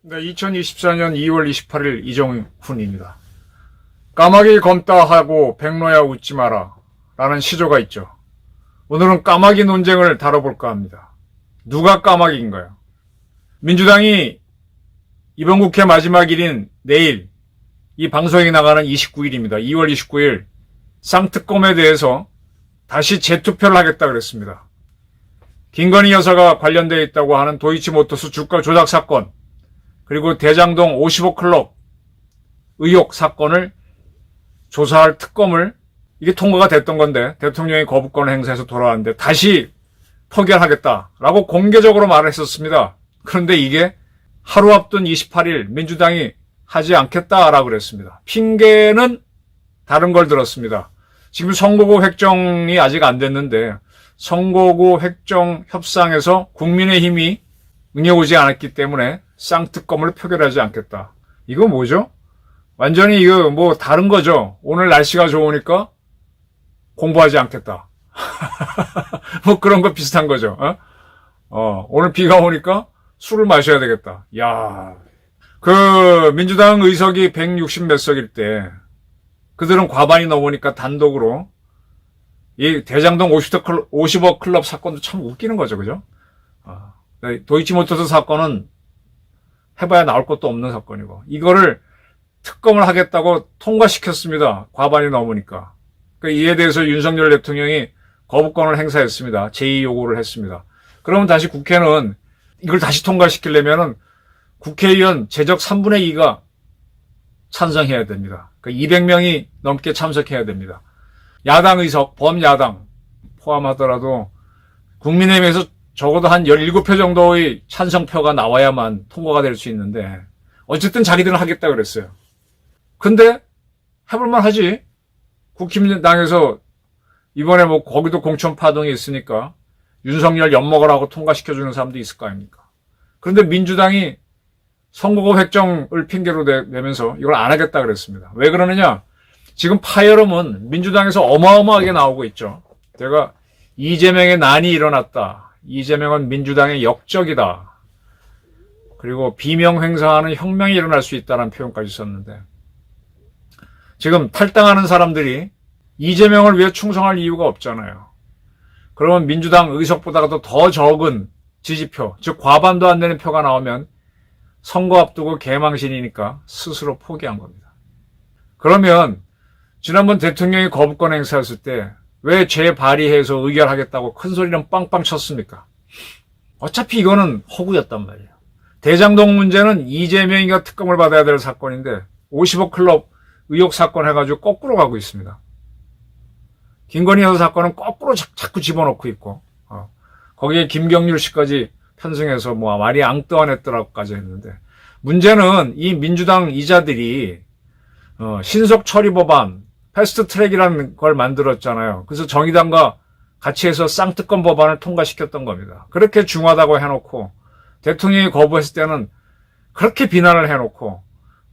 네, 2024년 2월 28일 이정훈입니다. 까마귀 검다 하고 백로야 웃지 마라 라는 시조가 있죠. 오늘은 까마귀 논쟁을 다뤄볼까 합니다. 누가 까마귀인가요? 민주당이 이번 국회 마지막 일인 내일 이 방송이 나가는 29일입니다. 2월 29일 쌍특검에 대해서 다시 재투표를 하겠다 그랬습니다. 김건희 여사가 관련되어 있다고 하는 도이치모터스 주가 조작 사건, 그리고 대장동 55 클럽 의혹 사건을 조사할 특검을, 이게 통과가 됐던 건데 대통령이 거부권을 행사해서 돌아왔는데 다시 포기하겠다라고 공개적으로 말을 했었습니다. 그런데 이게 하루 앞둔 28일 민주당이 하지 않겠다라고 그랬습니다. 핑계는 다른 걸 들었습니다. 지금 선거구 획정이 아직 안 됐는데 선거구 획정 협상에서 국민의힘이 응해오지 않았기 때문에 쌍특검을 표결하지 않겠다. 이거 뭐죠? 완전히 이거 뭐 다른 거죠. 오늘 날씨가 좋으니까 공부하지 않겠다. 뭐 그런 거 비슷한 거죠. 오늘 비가 오니까 술을 마셔야 되겠다. 야, 그 민주당 의석이 160 몇 석일 때 그들은 과반이 넘으니까 단독으로 이 대장동 50억 클럽 사건도 참 웃기는 거죠. 그죠? 도이치모터스 사건은 해봐야 나올 것도 없는 사건이고, 이거를 특검을 하겠다고 통과시켰습니다. 과반이 넘으니까. 이에 대해서 윤석열 대통령이 거부권을 행사했습니다. 제2 요구를 했습니다. 그러면 다시 국회는 이걸 다시 통과시키려면은 국회의원 제적 3분의 2가 찬성해야 됩니다. 200명이 넘게 참석해야 됩니다. 야당 의석, 범야당 포함하더라도 국민의힘에서 적어도 한 17표 정도의 찬성표가 나와야만 통과가 될 수 있는데, 어쨌든 자기들은 하겠다 그랬어요. 근데 해볼만 하지. 국힘당에서 이번에 뭐 거기도 공천 파동이 있으니까 윤석열 엿먹으라고 통과시켜주는 사람도 있을 거 아닙니까? 그런데 민주당이 선거구 획정을 핑계로 내면서 이걸 안 하겠다 그랬습니다. 왜 그러느냐? 지금 파열음은 민주당에서 어마어마하게 나오고 있죠. 제가 이재명의 난이 일어났다. 이재명은 민주당의 역적이다. 그리고 비명 횡성하는 혁명이 일어날 수 있다는 표현까지 썼는데, 지금 탈당하는 사람들이 이재명을 위해 충성할 이유가 없잖아요. 그러면 민주당 의석보다도 더 적은 지지표, 즉 과반도 안 되는 표가 나오면 선거 앞두고 개망신이니까 스스로 포기한 겁니다. 그러면 지난번 대통령이 거부권 행사했을 때 왜 재발의해서 의결하겠다고 큰 소리는 빵빵 쳤습니까? 어차피 이거는 허구였단 말이에요. 대장동 문제는 이재명이가 특검을 받아야 될 사건인데 50억 클럽 의혹 사건 해가지고 거꾸로 가고 있습니다. 김건희 여사 사건은 거꾸로 자꾸 집어넣고 있고, 거기에 김경률 씨까지 편승해서 뭐 말이 앙떠안했더라고까지 했는데, 문제는 이 민주당 이자들이 신속 처리 법안 패스트 트랙이라는 걸 만들었잖아요. 그래서 정의당과 같이 해서 쌍특검 법안을 통과시켰던 겁니다. 그렇게 중하다고 해놓고 대통령이 거부했을 때는 그렇게 비난을 해놓고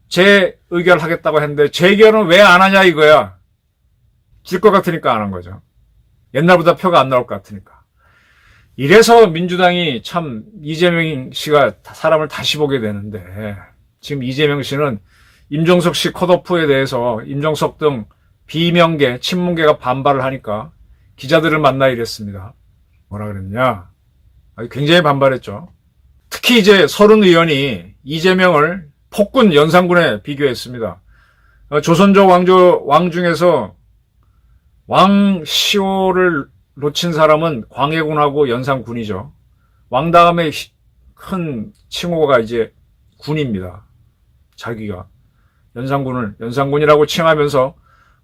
재의결하겠다고 했는데 재의결은 왜 안 하냐 이거야. 질 것 같으니까 안 한 거죠. 옛날보다 표가 안 나올 것 같으니까. 이래서 민주당이 참 이재명 씨가 사람을 다시 보게 되는데, 지금 이재명 씨는 임종석 씨 컷오프에 대해서 임종석 등 비명계, 친문계가 반발을 하니까 기자들을 만나 이랬습니다. 뭐라 그랬냐? 굉장히 반발했죠. 특히 이제 서른 의원이 이재명을 폭군 연산군에 비교했습니다. 조선조 왕 중에서 왕시호를 놓친 사람은 광해군하고 연산군이죠. 왕 다음에 큰 칭호가 이제 군입니다. 자기가 연산군이라고 칭하면서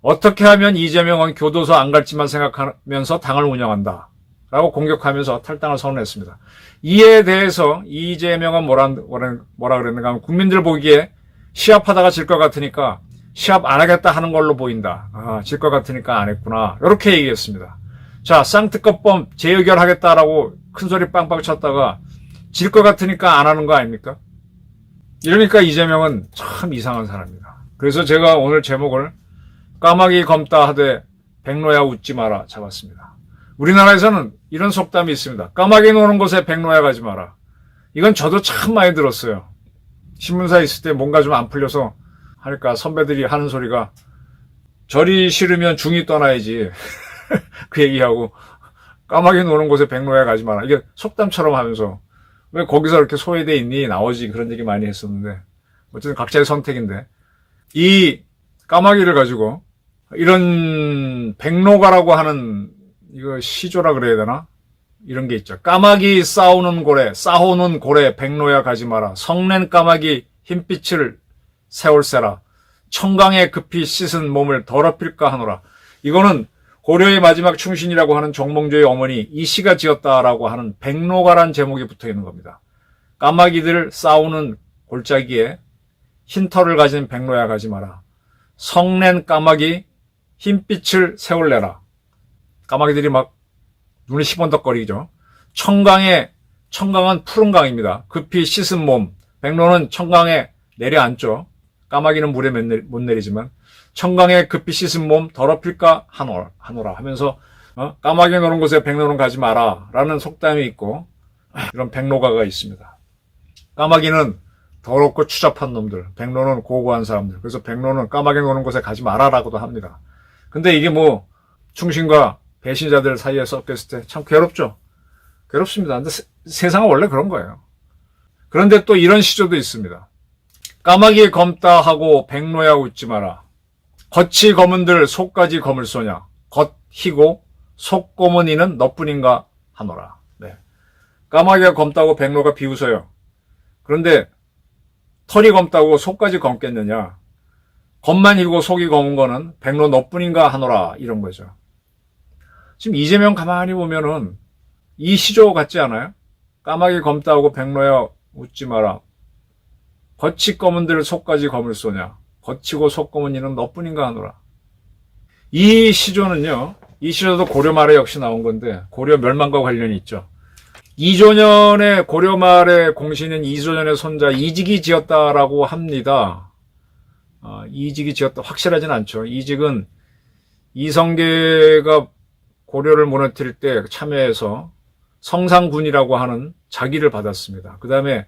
어떻게 하면 이재명은 교도소 안 갈지만 생각하면서 당을 운영한다 라고 공격하면서 탈당을 선언했습니다. 이에 대해서 이재명은 뭐라 그랬는가 하면, 국민들 보기에 시합하다가 질 것 같으니까 시합 안 하겠다 하는 걸로 보인다. 질 것 같으니까 안 했구나. 이렇게 얘기했습니다. 자, 쌍특검법 재의결하겠다라고 큰소리 빵빵 쳤다가 질 것 같으니까 안 하는 거 아닙니까? 이러니까 이재명은 참 이상한 사람입니다. 그래서 제가 오늘 제목을 까마귀 검다 하되 백로야 웃지 마라 잡았습니다. 우리나라에서는 이런 속담이 있습니다. 까마귀 노는 곳에 백로야 가지 마라. 이건 저도 참 많이 들었어요. 신문사에 있을 때 뭔가 좀 안 풀려서 하니까 선배들이 하는 소리가 절이 싫으면 중이 떠나야지. 그 얘기하고 까마귀 노는 곳에 백로야 가지 마라. 이게 속담처럼 하면서 왜 거기서 이렇게 소외돼 있니? 나오지. 그런 얘기 많이 했었는데 어쨌든 각자의 선택인데 이 까마귀를 가지고 이런 백로가라고 하는 이거 시조라 그래야 되나? 이런 게 있죠. 까마귀 싸우는 고래 백로야 가지 마라. 성낸 까마귀 흰빛을 세월세라. 청강에 급히 씻은 몸을 더럽힐까 하노라. 이거는 고려의 마지막 충신이라고 하는 정몽조의 어머니 이씨가 지었다라고 하는 백로가란 제목이 붙어 있는 겁니다. 까마귀들 싸우는 골짜기에 흰 털을 가진 백로야 가지 마라. 성낸 까마귀 흰빛을 세울래라. 까마귀들이 막 눈이 시번덕거리죠. 청강은 푸른 강입니다. 급히 씻은 몸. 백로는 청강에 내려앉죠. 까마귀는 물에 못 내리지만 청강에 급히 씻은 몸 더럽힐까 하노라 하면서 까마귀 노는 곳에 백로는 가지 마라 라는 속담이 있고 이런 백로가가 있습니다. 까마귀는 더럽고 추잡한 놈들, 백로는 고고한 사람들. 그래서 백로는 까마귀 노는 곳에 가지 마라라고도 합니다. 근데 이게 뭐 충신과 배신자들 사이에 섞였을 때 참 괴롭죠. 괴롭습니다. 근데 세상은 원래 그런 거예요. 그런데 또 이런 시조도 있습니다. 까마귀 검다 하고 백로야 웃지 마라. 겉이 검은들 속까지 검을 쏘냐. 겉 희고 속 검은 이는 너뿐인가 하노라. 네. 까마귀가 검다고 백로가 비웃어요. 그런데 털이 검다고 속까지 검겠느냐. 겉만 희고 속이 검은 거는 백로 너뿐인가 하노라. 이런 거죠. 지금 이재명 가만히 보면은 이 시조 같지 않아요? 까마귀 검다고 백로야 웃지 마라. 겉이 검은들 속까지 검을 쏘냐. 겉이고 속 검은 이는 너뿐인가 하노라. 이 시조는요. 이 시조도 고려 말에 역시 나온 건데 고려 멸망과 관련이 있죠. 이조년의 고려 말의 공신인 이조년의 손자 이직이 지었다라고 합니다. 이직이 지었다 확실하진 않죠. 이직은 이성계가 고려를 무너뜨릴 때 참여해서 성상군이라고 하는 자기를 받았습니다. 그 다음에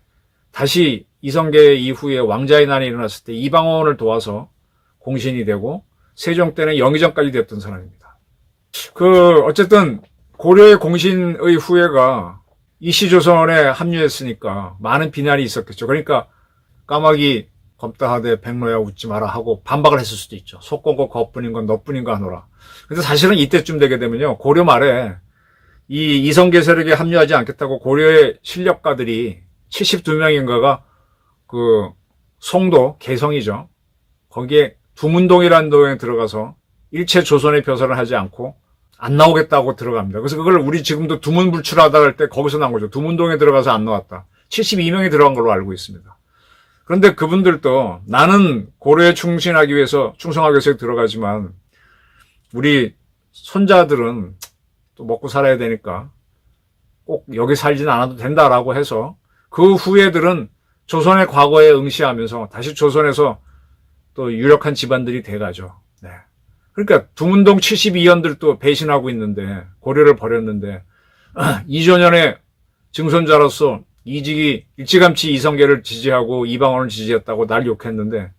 다시 이성계 이후에 왕자의 난이 일어났을 때 이방원을 도와서 공신이 되고 세종 때는 영의정까지 됐던 사람입니다. 어쨌든 고려의 공신의 후예가 이시조선에 합류했으니까 많은 비난이 있었겠죠. 그러니까 까마귀 검다 하되 백로야 웃지 마라 하고 반박을 했을 수도 있죠. 속 검고 겉뿐인 건 너뿐인가 하노라. 근데 사실은 이때쯤 되게 되면요. 고려 말에 이 이성계 세력에 합류하지 않겠다고 고려의 실력가들이 72명인가가 송도, 개성이죠. 거기에 두문동이라는 동에 들어가서 일체 조선의 벼슬을 하지 않고 안 나오겠다고 들어갑니다. 그래서 그걸 우리 지금도 두문불출하다 할 때 거기서 나온 거죠. 두문동에 들어가서 안 나왔다. 72명이 들어간 걸로 알고 있습니다. 그런데 그분들도 나는 고려에 충성하기 위해서 들어가지만 우리 손자들은 또 먹고 살아야 되니까 꼭 여기 살지는 않아도 된다라고 해서 그 후예들은 조선의 과거에 응시하면서 다시 조선에서 또 유력한 집안들이 돼가죠. 네. 그러니까 두문동 72연들도 배신하고 있는데 고려를 버렸는데 이조년의 증손자로서 이직이 일찌감치 이성계를 지지하고 이방원을 지지했다고 날 욕했는데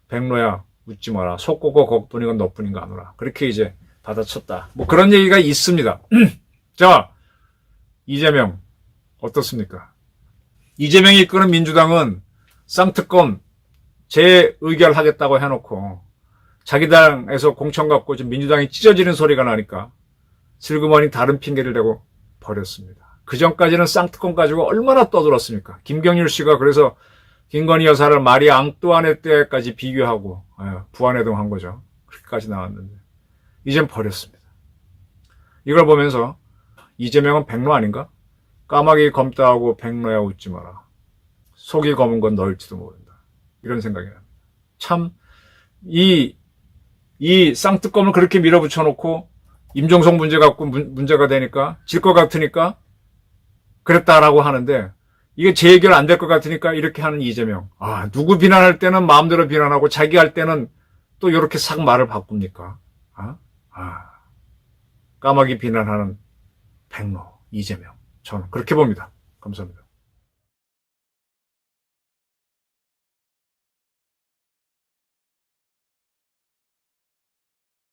백로야 웃지 마라. 속 꺾고 겉뿐인 건 너뿐인가 하노라. 그렇게 이제 받아쳤다. 뭐 그런 얘기가 있습니다. 자, 이재명 어떻습니까? 이재명이 이끄는 민주당은 쌍특검 재의결하겠다고 해놓고 자기 당에서 공천 갖고 지금 민주당이 찢어지는 소리가 나니까 슬그머니 다른 핑계를 대고 버렸습니다. 그 전까지는 쌍특검 가지고 얼마나 떠들었습니까? 김경률 씨가 그래서 김건희 여사를 마리 앙뚜아네 때까지 비교하고 부안해동한 거죠. 그렇게까지 나왔는데 이젠 버렸습니다. 이걸 보면서 이재명은 백로 아닌가? 까마귀 검다 하고 백로야 웃지 마라. 속이 검은 건 너일지도 모른다. 이런 생각이 납니다. 참 이 쌍특검을 그렇게 밀어붙여 놓고 임종석 문제 갖고 문제가 되니까 질 것 같으니까 그랬다라고 하는데 이게 재해결 안 될 것 같으니까 이렇게 하는 이재명. 누구 비난할 때는 마음대로 비난하고 자기 할 때는 또 이렇게 싹 말을 바꿉니까? 까마귀 비난하는 백로, 이재명. 저는 그렇게 봅니다. 감사합니다.